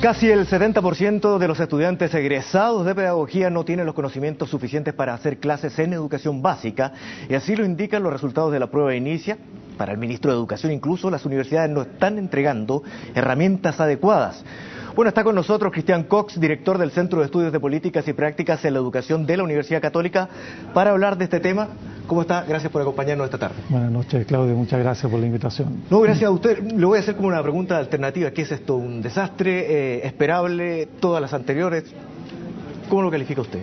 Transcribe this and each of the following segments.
Casi el 70% de los estudiantes egresados de pedagogía no tienen los conocimientos suficientes para hacer clases en educación básica, y así lo indican los resultados de la prueba inicia. Para el ministro de Educación, incluso las universidades no están entregando herramientas adecuadas. Bueno, está con nosotros Cristian Cox, director del Centro de Estudios de Políticas y Prácticas en la Educación de la Universidad Católica, para hablar de este tema. ¿Cómo está? Gracias por acompañarnos esta tarde. Buenas noches, Claudio. Muchas gracias por la invitación. No, gracias a usted. Le voy a hacer como una pregunta alternativa. ¿Qué es esto? ¿Un desastre? ¿Esperable? ¿Todas las anteriores? ¿Cómo lo califica usted?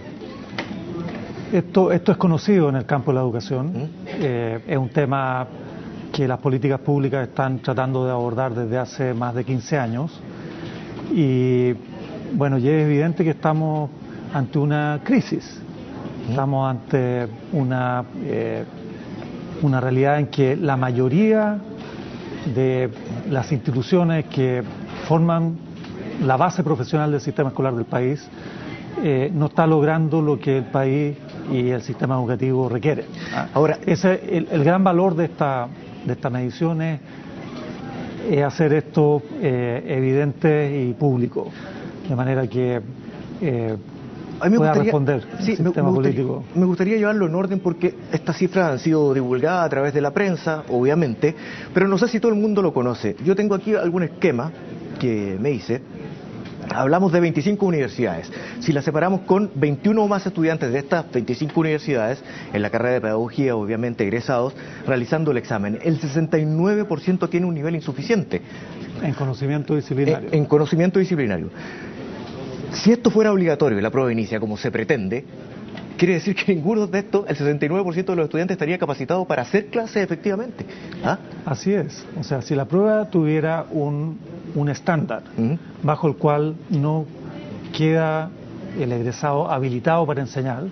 Esto es conocido en el campo de la educación. Es un tema que las políticas públicas están tratando de abordar desde hace más de 15 años. Y bueno, ya es evidente que estamos ante una crisis. Estamos ante una realidad en que la mayoría de las instituciones que forman la base profesional del sistema escolar del país no está logrando lo que el país y el sistema educativo requieren. Ahora, el gran valor de esta medición es hacer esto evidente y público, de manera que pueda responder el sistema político. Me gustaría llevarlo en orden porque estas cifras han sido divulgadas a través de la prensa, obviamente, pero no sé si todo el mundo lo conoce. Yo tengo aquí algún esquema que me hice. Hablamos de 25 universidades. Si las separamos con 21 o más estudiantes de estas 25 universidades, en la carrera de pedagogía, obviamente egresados, realizando el examen, el 69% tiene un nivel insuficiente. En conocimiento disciplinario. En conocimiento disciplinario. Si esto fuera obligatorio, la prueba inicia como se pretende, quiere decir que ninguno de estos, el 69% de los estudiantes estaría capacitado para hacer clases efectivamente. ¿Ah? Así es. O sea, si la prueba tuviera un estándar bajo el cual no queda el egresado habilitado para enseñar,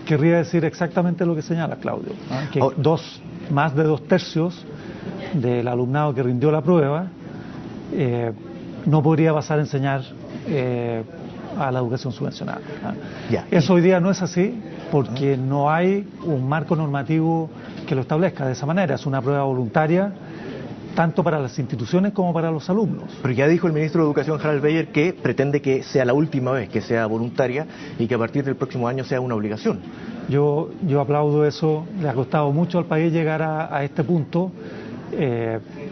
querría decir exactamente lo que señala Claudio, que más de 2/3 del alumnado que rindió la prueba no podría pasar a enseñar a la educación subvencionada. Eso hoy día no es así porque no hay un marco normativo que lo establezca de esa manera. Es una prueba voluntaria tanto para las instituciones como para los alumnos. Pero ya dijo el ministro de Educación, Harald Beyer, que pretende que sea la última vez que sea voluntaria y que a partir del próximo año sea una obligación. Yo aplaudo eso. Le ha costado mucho al país llegar a este punto.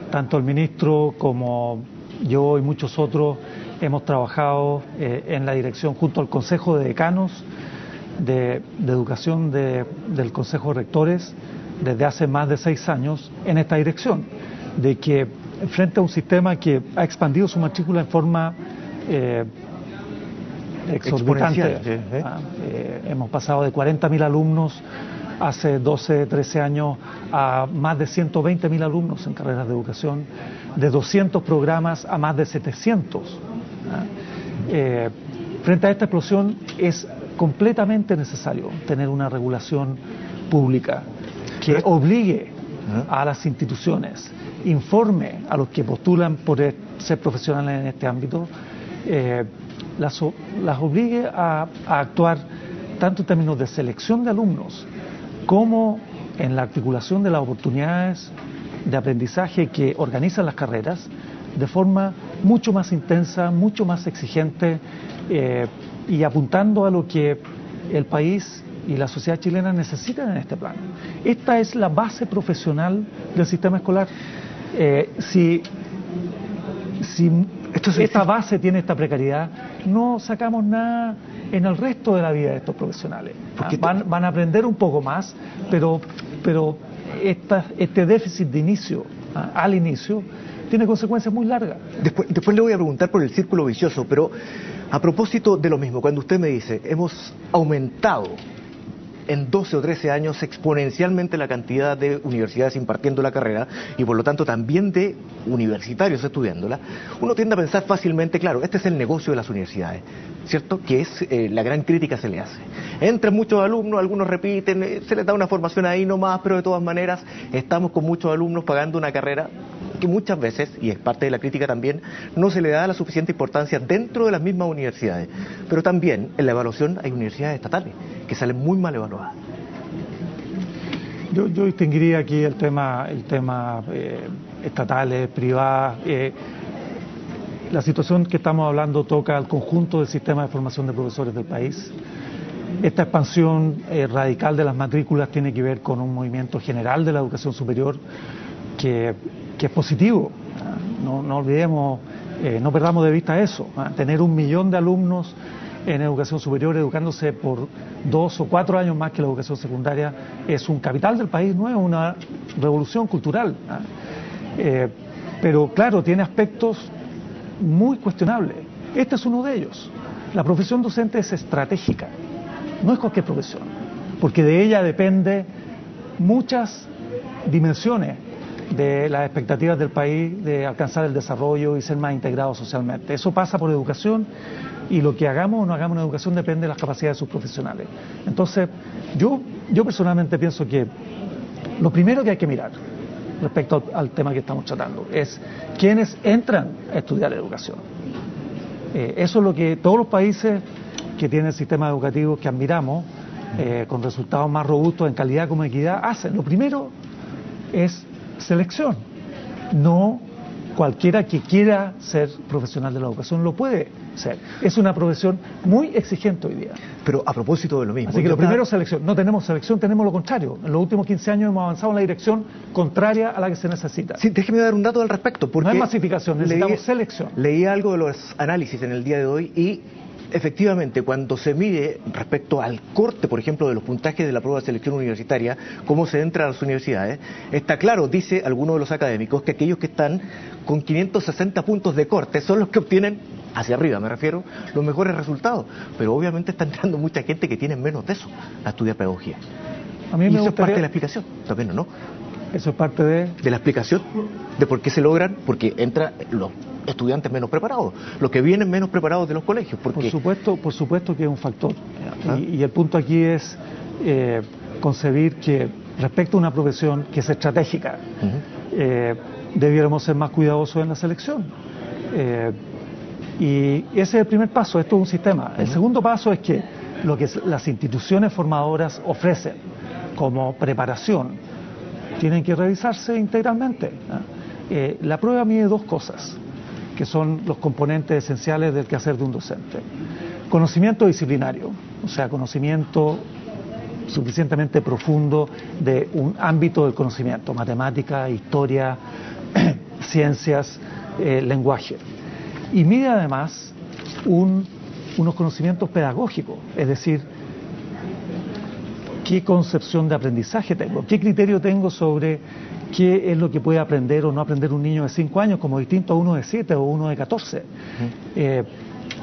Tanto el ministro como yo y muchos otros hemos trabajado en la dirección junto al Consejo de Decanos de Educación del Consejo de Rectores desde hace más de 6 años en esta dirección, de que frente a un sistema que ha expandido su matrícula en forma exorbitante, hemos pasado de 40.000 alumnos hace 12, 13 años a más de 120.000 alumnos en carreras de educación, de 200 programas a más de 700. Frente a esta explosión es completamente necesario tener una regulación pública que obligue a las instituciones, informe a los que postulan por ser profesionales en este ámbito, las obligue a actuar tanto en términos de selección de alumnos como en la articulación de las oportunidades de aprendizaje que organizan las carreras de forma mucho más intensa, mucho más exigente y apuntando a lo que el país y la sociedad chilena necesitan en este plan. Esta es la base profesional del sistema escolar. Si esta base tiene esta precariedad, no sacamos nada en el resto de la vida de estos profesionales. Van a aprender un poco más, pero este déficit de inicio, al inicio, tiene consecuencias muy largas. Después le voy a preguntar por el círculo vicioso, pero a propósito de lo mismo, cuando usted me dice, hemos aumentado en 12 o 13 años exponencialmente la cantidad de universidades impartiendo la carrera y por lo tanto también de universitarios estudiándola, uno tiende a pensar fácilmente, claro, este es el negocio de las universidades, ¿cierto? Que es la gran crítica se le hace. Entran muchos alumnos, algunos repiten, se les da una formación ahí nomás, pero de todas maneras estamos con muchos alumnos pagando una carrera que muchas veces, y es parte de la crítica también, no se le da la suficiente importancia dentro de las mismas universidades. Pero también en la evaluación hay universidades estatales que salen muy mal evaluadas. Yo distinguiría aquí el tema estatales, privadas. La situación que estamos hablando toca al conjunto del sistema de formación de profesores del país. Esta expansión radical de las matrículas tiene que ver con un movimiento general de la educación superior que es positivo. No olvidemos, no perdamos de vista eso. Tener 1 millón de alumnos en educación superior educándose por 2 o 4 años más que la educación secundaria es un capital del país, no es una revolución cultural. Pero claro, tiene aspectos muy cuestionables. Este es uno de ellos. La profesión docente es estratégica, no es cualquier profesión, porque de ella depende muchas dimensiones de las expectativas del país de alcanzar el desarrollo y ser más integrados socialmente. Eso pasa por educación y lo que hagamos o no hagamos en educación depende de las capacidades de sus profesionales. Entonces, yo personalmente pienso que lo primero que hay que mirar respecto al tema que estamos tratando es quiénes entran a estudiar educación. Eso es lo que todos los países que tienen sistemas educativos que admiramos, con resultados más robustos en calidad como equidad, hacen. Lo primero es selección. No cualquiera que quiera ser profesional de la educación lo puede ser. Es una profesión muy exigente hoy día. Pero a propósito de lo mismo. Así que lo primero es selección. No tenemos selección, tenemos lo contrario. En los últimos 15 años hemos avanzado en la dirección contraria a la que se necesita. Sí, déjeme dar un dato al respecto. Porque no es masificación, necesitamos selección. Leí algo de los análisis en el día de hoy y efectivamente, cuando se mide respecto al corte, por ejemplo, de los puntajes de la prueba de selección universitaria, cómo se entra a las universidades, está claro, dice alguno de los académicos, que aquellos que están con 560 puntos de corte son los que obtienen, hacia arriba me refiero, los mejores resultados. Pero obviamente está entrando mucha gente que tiene menos de eso a estudiar pedagogía. A mí y me eso gustaría... es parte de la explicación, también, ¿o no? Eso es parte de la explicación de por qué se logran, porque entran los estudiantes menos preparados, los que vienen menos preparados de los colegios. Porque... Por supuesto que es un factor. Y el punto aquí es concebir que respecto a una profesión que es estratégica, debiéramos ser más cuidadosos en la selección. Y ese es el primer paso, esto es un sistema. El segundo paso es que lo que las instituciones formadoras ofrecen como preparación tienen que revisarse integralmente. La prueba mide 2 cosas, que son los componentes esenciales del quehacer de un docente. Conocimiento disciplinario, o sea, conocimiento suficientemente profundo de un ámbito del conocimiento, matemática, historia, ciencias, lenguaje. Y mide además unos conocimientos pedagógicos, es decir, qué concepción de aprendizaje tengo, qué criterio tengo sobre qué es lo que puede aprender o no aprender un niño de 5 años como distinto a uno de 7 o uno de 14. Qué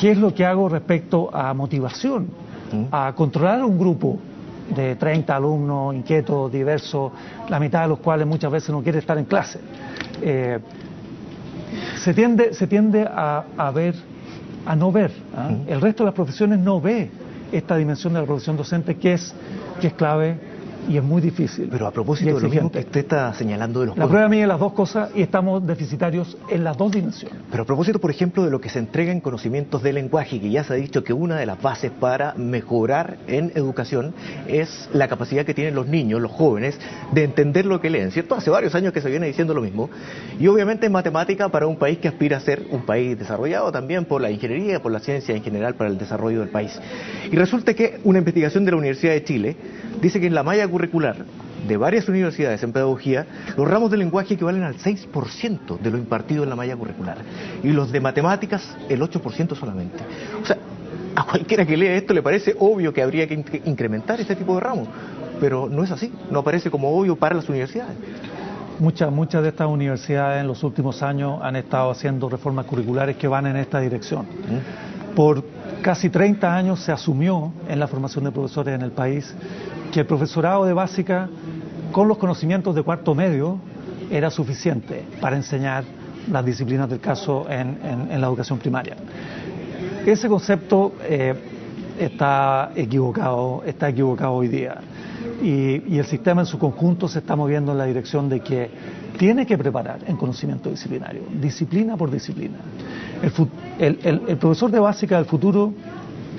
es lo que hago respecto a motivación, a controlar un grupo de 30 alumnos inquietos, diversos, la mitad de los cuales muchas veces no quiere estar en clase. Se tiende a no ver. El resto de las profesiones no ve esta dimensión de la profesión docente que es clave y es muy difícil. Pero a propósito de lo mismo que usted está señalando de los... La prueba mide las 2 cosas y estamos deficitarios en las 2 dimensiones. Pero a propósito, por ejemplo, de lo que se entrega en conocimientos de lenguaje, que ya se ha dicho que una de las bases para mejorar en educación es la capacidad que tienen los niños, los jóvenes, de entender lo que leen, ¿cierto? Hace varios años que se viene diciendo lo mismo. Y obviamente en matemática para un país que aspira a ser un país desarrollado también por la ingeniería, por la ciencia en general, para el desarrollo del país. Y resulta que una investigación de la Universidad de Chile dice que en la malla curricular de varias universidades en pedagogía, los ramos de lenguaje equivalen al 6% de lo impartido en la malla curricular. Y los de matemáticas, el 8% solamente. O sea, a cualquiera que lea esto le parece obvio que habría que incrementar este tipo de ramos. Pero no es así, no aparece como obvio para las universidades. Muchas de estas universidades en los últimos años han estado haciendo reformas curriculares que van en esta dirección. Por casi 30 años se asumió en la formación de profesores en el país que el profesorado de básica con los conocimientos de cuarto medio era suficiente para enseñar las disciplinas del caso en la educación primaria. Ese concepto está equivocado hoy día y el sistema en su conjunto se está moviendo en la dirección de que tiene que preparar en conocimiento disciplinario, disciplina por disciplina. El profesor de básica del futuro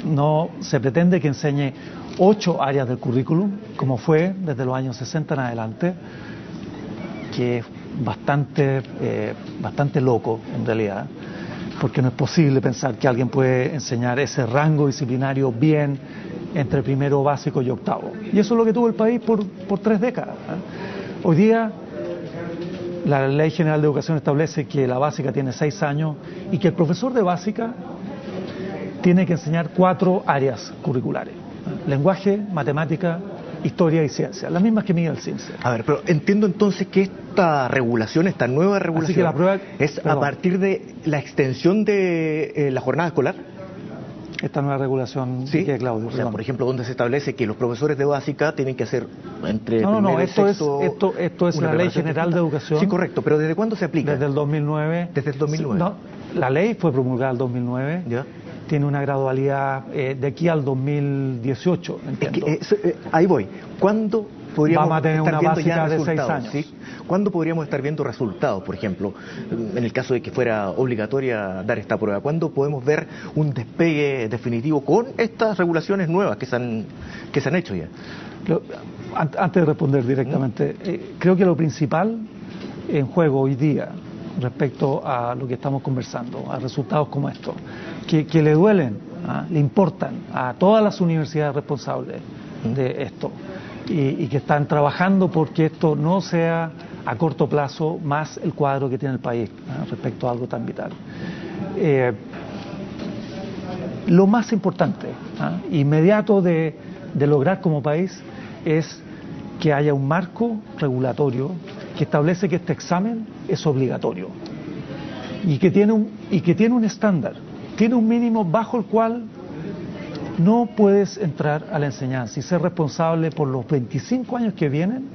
no se pretende que enseñe 8 áreas del currículum, como fue desde los años 60 en adelante, que es bastante loco en realidad, porque no es posible pensar que alguien puede enseñar ese rango disciplinario bien entre primero básico y octavo. Y eso es lo que tuvo el país por 3 décadas. Hoy día la Ley General de Educación establece que la básica tiene 6 años y que el profesor de básica tiene que enseñar 4 áreas curriculares: lenguaje, matemática, historia y ciencia, las mismas que mide el CINCE. A ver, pero entiendo entonces que esta regulación, esta nueva regulación, así que la prueba, a partir de la extensión de la jornada escolar. Esta nueva regulación, sí, que Claudio. O sea, por ejemplo, donde se establece que los profesores de básica tienen que hacer entre esto sexto, es la Ley General de Educación. Sí, correcto, pero ¿desde cuándo se aplica? Desde el 2009. Desde el 2009. No, la ley fue promulgada en el 2009. ¿Ya? Tiene una gradualidad de aquí al 2018, entiendo. Ahí voy. ¿Cuándo podríamos vamos a tener estar una viendo básica ya de resultados? 6 años. ¿Sí? ¿Cuándo podríamos estar viendo resultados, por ejemplo, en el caso de que fuera obligatoria dar esta prueba? ¿Cuándo podemos ver un despegue definitivo con estas regulaciones nuevas que se han hecho ya? Antes de responder directamente, creo que lo principal en juego hoy día respecto a lo que estamos conversando, a resultados como estos, que le duelen, le importan a todas las universidades responsables de esto y que están trabajando porque esto no sea a corto plazo más el cuadro que tiene el país respecto a algo tan vital. Lo más importante, inmediato de lograr como país, es que haya un marco regulatorio que establece que este examen es obligatorio y que tiene un estándar, tiene un mínimo bajo el cual no puedes entrar a la enseñanza y ser responsable por los 25 años que vienen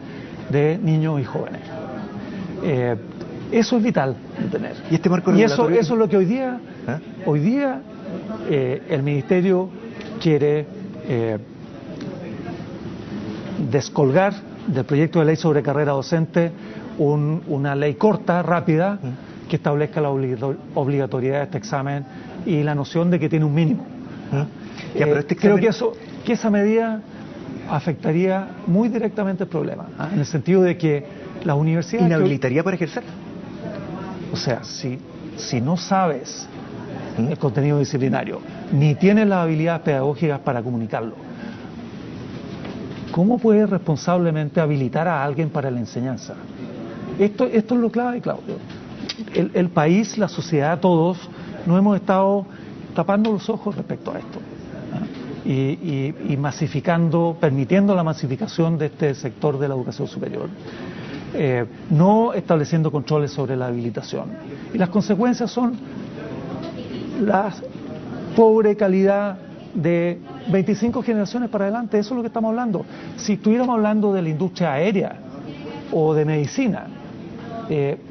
de niños y jóvenes. Eso es vital de tener. ¿Y este marco regulatorio? Eso es lo que hoy día el Ministerio quiere descolgar del proyecto de ley sobre carrera docente una ley corta, rápida, que establezca la obligatoriedad de este examen y la noción de que tiene un mínimo. Pero este examen... Creo que esa medida afectaría muy directamente el problema, en el sentido de que las universidades... ¿Inhabilitaría para ejercer? O sea, si no sabes el contenido disciplinario, ni tienes las habilidades pedagógicas para comunicarlo, ¿cómo puedes responsablemente habilitar a alguien para la enseñanza? Esto es lo clave, Claudio. El país, la sociedad, todos, nos hemos estado tapando los ojos respecto a esto. Y masificando, permitiendo la masificación de este sector de la educación superior. No estableciendo controles sobre la habilitación. Y las consecuencias son la pobre calidad de 25 generaciones para adelante. Eso es lo que estamos hablando. Si estuviéramos hablando de la industria aérea o de medicina,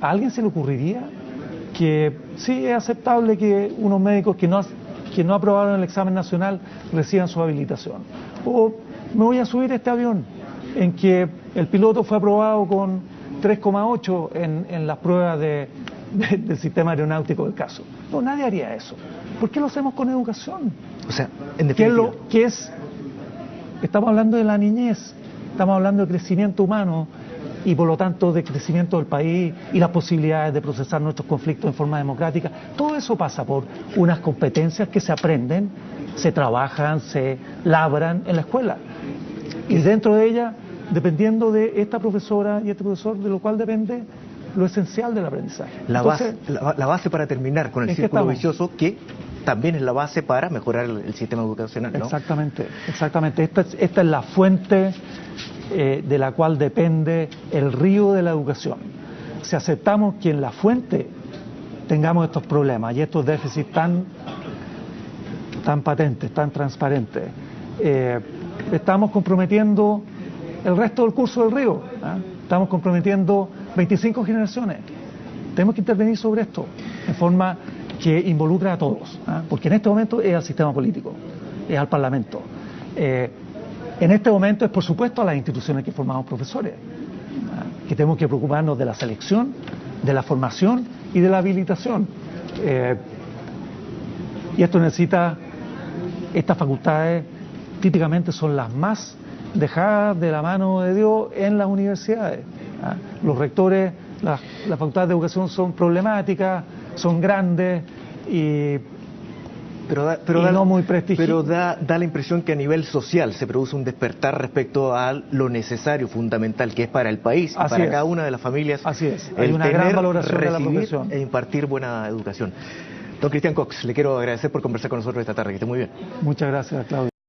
¿a alguien se le ocurriría que sí es aceptable que unos médicos que no aprobaron el examen nacional reciban su habilitación? O me voy a subir a este avión en que el piloto fue aprobado con 3,8 en las pruebas del sistema aeronáutico del caso. No, nadie haría eso. ¿Por qué lo hacemos con educación? O sea, en definitiva... Estamos hablando de la niñez, estamos hablando de crecimiento humano y por lo tanto de crecimiento del país y las posibilidades de procesar nuestros conflictos en forma democrática. Todo eso pasa por unas competencias que se aprenden, se trabajan, se labran en la escuela. Y dentro de ella, dependiendo de esta profesora y este profesor, de lo cual depende lo esencial del aprendizaje. La base para terminar con el círculo vicioso, que también es la base para mejorar el sistema educacional, ¿no? Exactamente. Esta es la fuente de la cual depende el río de la educación. Si aceptamos que en la fuente tengamos estos problemas y estos déficits tan patentes, tan transparentes, estamos comprometiendo el resto del curso del río, estamos comprometiendo 25 generaciones. Tenemos que intervenir sobre esto en forma que involucra a todos, porque en este momento es al sistema político, es al Parlamento. En este momento es, por supuesto, a las instituciones que formamos profesores, que tenemos que preocuparnos de la selección, de la formación y de la habilitación. Y esto necesita, estas facultades típicamente son las más dejadas de la mano de Dios en las universidades. Los rectores, las facultades de educación son problemáticas, son grandes, no muy prestigioso. Pero da la impresión que a nivel social se produce un despertar respecto a lo necesario, fundamental, que es para el país y para cada una de las familias. Así es, hay una gran valoración de la profesión e impartir buena educación. Don Cristian Cox, le quiero agradecer por conversar con nosotros esta tarde, que esté muy bien. Muchas gracias, Claudio.